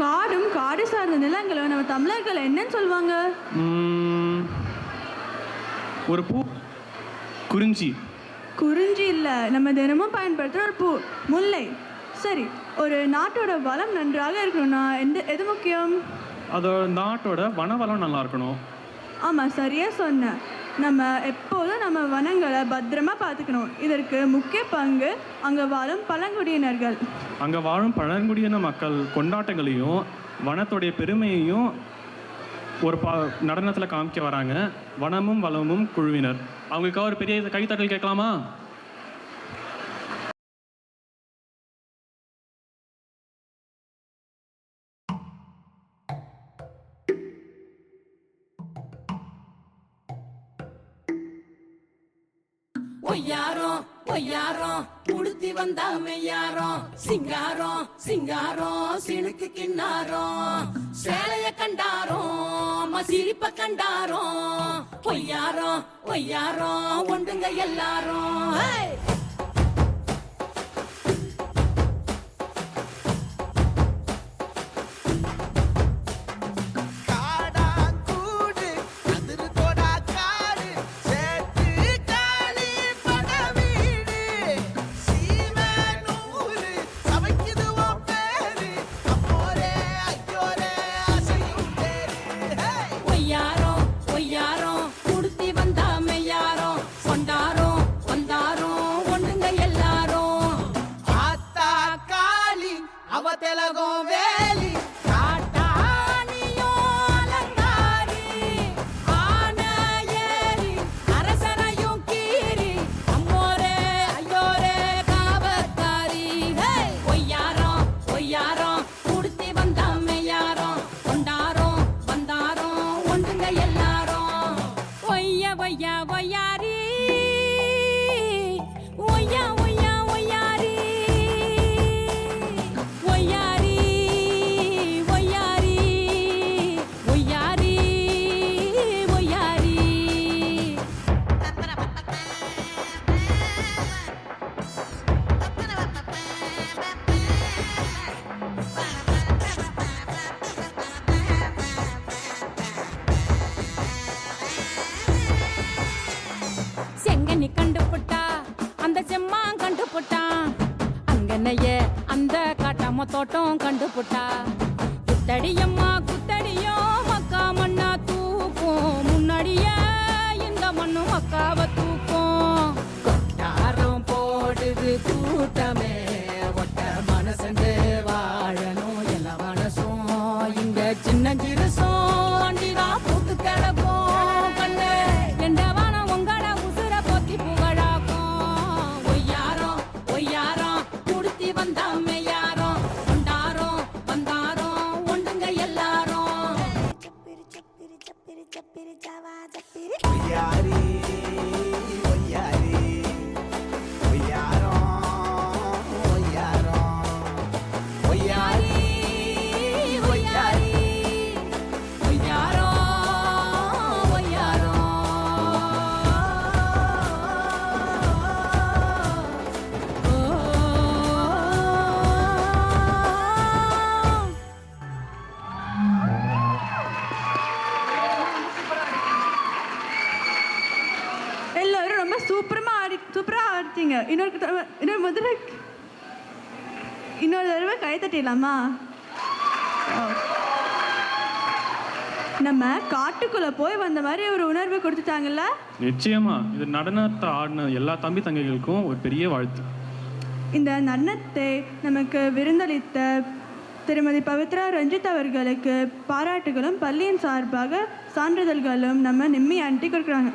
காடும் காடு சார்ந்த நிலங்களும் நம்ம தமிழர்கள் என்னன்னு சொல்லுவாங்க? ஒரு பூ. குறிஞ்சி. குறிஞ்சி இல்லை, நம்ம தினமும் பயன்படுத்துகிற ஒரு பூ முல்லை. சரி, ஒரு நாட்டோட வளம் நன்றாக இருக்கணும்னா எது முக்கியம்? அதோட நாட்டோட வனவளம் நல்லா இருக்கணும். ஆமாம், சரியாக சொன்னேன். நம்ம எப்போதும் நம்ம வனங்களை பத்திரமா பார்த்துக்கணும். இதற்கு முக்கிய பங்கு அங்கே வாழும் பழங்குடியினர்கள். அங்கே வாழும் பழங்குடியின மக்கள் கொண்டாட்டங்களையும் வனத்துடைய பெருமையையும் ஒரு நடனத்தில் காமிக்க வராங்க வனமும் வளமும் குழுவினர். அவங்களுக்காக ஒரு பெரிய கைத்தட்டல் கேட்கலாமா? ஒய்யாரம் ஒய்யாரம் உடுத்தி வந்தா மெய்யாரம் சிங்காரம் சிங்காரம் சினுக்கு கிண்ணாரம் சேலைய கண்டாரோம் சிரிப்ப கண்டாரோம் ஒய்யாரம் ஒய்யாரம் ஒண்டுங்க எல்லாரும். செங்கனி கண்டுபுட்டா அந்த செம்மான் கண்டுபுட்டான் அங்கனைய அந்த காட்டாம தோட்டம் கண்டுபுட்டா குத்தடியம்மா குத்தடியோ மக்கா மண்ணா தூக்கும் முன்னாடிய இந்த மண்ணு மக்காவ தூக்கும் கொட்டாரம் போடுது கூட்டமே ஒட்ட மனசண்டு வாழணும் எல்லா மனசும் இங்க சின்ன சிறுசும் அண்டிதான் பூத்து கிடக்கும் கண்ணு எண்டவா இன்னொரு தடவை கை தட்டிடலாமா? நம்ம காட்டுக்குள்ள போய் வந்த மாதிரி ஒரு உணர்வு கொடுத்துட்டாங்கல்ல. நிச்சயமா இது நடனத்தை ஆடின எல்லா தம்பி தங்கைகளுக்கும் ஒரு பெரிய வாழ்த்து. இந்த நடனத்தை நமக்கு விருந்தளித்த திருமதி பவித்ரா ரஞ்சித் அவர்களுக்கு பாராட்டுகளும் பள்ளியின் சார்பாக சான்றிதழ்களும் நம்ம நிம்மி ஆண்டி கொடுக்குறாங்க.